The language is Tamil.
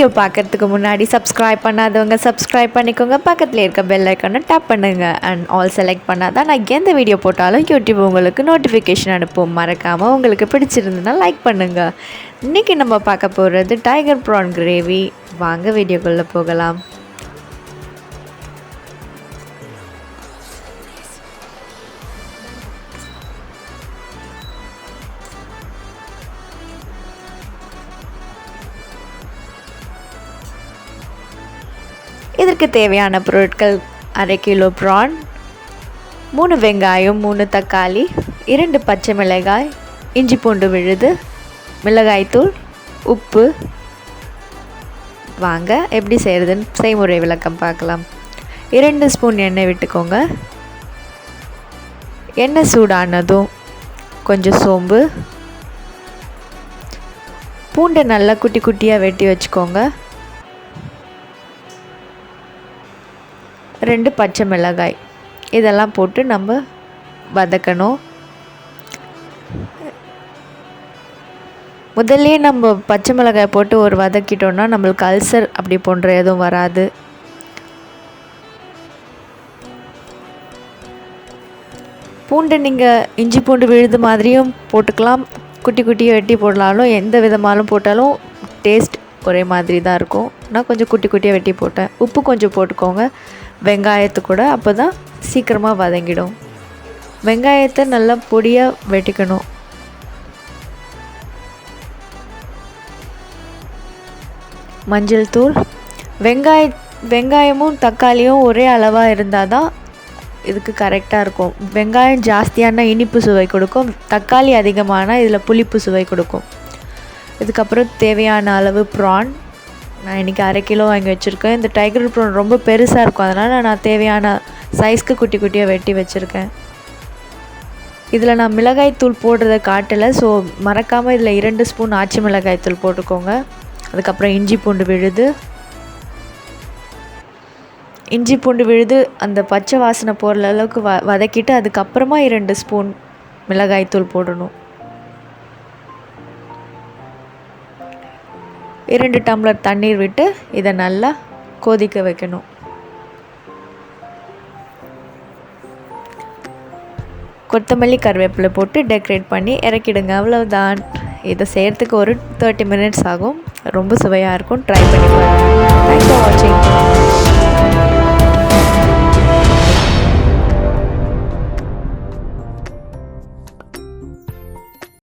வீடியோ பார்க்கறதுக்கு முன்னாடி சப்ஸ்கிரைப் பண்ணாதவங்க சப்ஸ்கிரைப் பண்ணிக்கோங்க. பக்கத்தில் இருக்க பெல் ஐக்கானை டேப் பண்ணுங்கள் அண்ட் ஆல் செலக்ட் பண்ணால் தான் நான் எந்த வீடியோ போட்டாலும் யூடியூப் உங்களுக்கு நோட்டிஃபிகேஷன் அனுப்பும். மறக்காமல் உங்களுக்கு பிடிச்சிருந்ததுன்னா லைக் பண்ணுங்கள். இன்றைக்கி நம்ம பார்க்க போகிறது டைகர் ப்ரான் கிரேவி. வாங்க வீடியோக்குள்ளே போகலாம். இதற்கு தேவையான பொருட்கள்: 1/2 கிலோ ப்ரான், 3 வெங்காயம், 3 தக்காளி, 2 பச்சை மிளகாய், இஞ்சி பூண்டு விழுது, மிளகாய்த்தூள், உப்பு. வாங்க எப்படி செய்கிறதுன்னு செய்முறை விளக்கம் பார்க்கலாம். 2 ஸ்பூன் எண்ணெய் விட்டுக்கோங்க. எண்ணெய் சூடானதும் கொஞ்சம் சோம்பு, பூண்டை நல்லா குட்டி குட்டியாக வெட்டி வச்சுக்கோங்க. 2 பச்சை மிளகாய் இதெல்லாம் போட்டு நம்ம வதக்கணும். முதல்ல நம்ம பச்சை மிளகாய் போட்டு ஒரு வதக்கிட்டோன்னா நம்மளுக்கு அல்சர் அப்படி போன்ற எதுவும் வராது. பூண்டு நீங்கள் இஞ்சி பூண்டு விழுது மாதிரியும் போட்டுக்கலாம், குட்டி குட்டியாக வெட்டி போடலாலும், எந்த விதமாலும் போட்டாலும் டேஸ்ட் ஒரே மாதிரி தான் இருக்கும். நான் கொஞ்சம் குட்டி குட்டியாக வெட்டி போட்டேன். உப்பு கொஞ்சம் போட்டுக்கோங்க வெங்காயத்து கூட, அப்போ தான் சீக்கிரமாக வதங்கிடும். வெங்காயத்தை நல்லா பொடியாக வெட்டிக்கணும். மஞ்சள் தூள். வெங்காயமும் தக்காளியும் ஒரே அளவாக இருந்தால் தான் இதுக்கு கரெக்டாக இருக்கும். வெங்காயம் ஜாஸ்தியான இனிப்பு சுவை கொடுக்கும், தக்காளி அதிகமான இதில் புளிப்பு சுவை கொடுக்கும். இதுக்கப்புறம் தேவையான அளவு ப்ரான். நான் இன்றைக்கி 1/2 கிலோ வாங்கி வச்சுருக்கேன். இந்த டைகர் ப்ரான் ரொம்ப பெருசாக இருக்கும், அதனால் நான் தேவையான சைஸ்க்கு குட்டி குட்டியாக வெட்டி வச்சுருக்கேன். இதில் நான் மிளகாய்த்தூள் போடுறத காட்டலை, ஸோ மறக்காமல் இதில் 2 ஸ்பூன் ஆச்சி மிளகாய்த்தூள் போட்டுக்கோங்க. அதுக்கப்புறம் இஞ்சி பூண்டு விழுது அந்த பச்சை வாசனை போகிற அளவுக்கு வதக்கிட்டு அதுக்கப்புறமா 2 ஸ்பூன் மிளகாய்த்தூள் போடணும். 2 டம்ளர் தண்ணீர் விட்டு இதை நல்லா கொதிக்க வைக்கணும். கொத்தமல்லி கருவேப்பிலை போட்டு டெக்கரேட் பண்ணி இறக்கிடுங்க. அவ்வளவுதான். இதை செய்கிறதுக்கு ஒரு 30 மினிட்ஸ் ஆகும். ரொம்ப சுவையாக இருக்கும். ட்ரை பண்ணி பாருங்கள். தேங்க்ஸ் ஃபார் வாட்சிங்.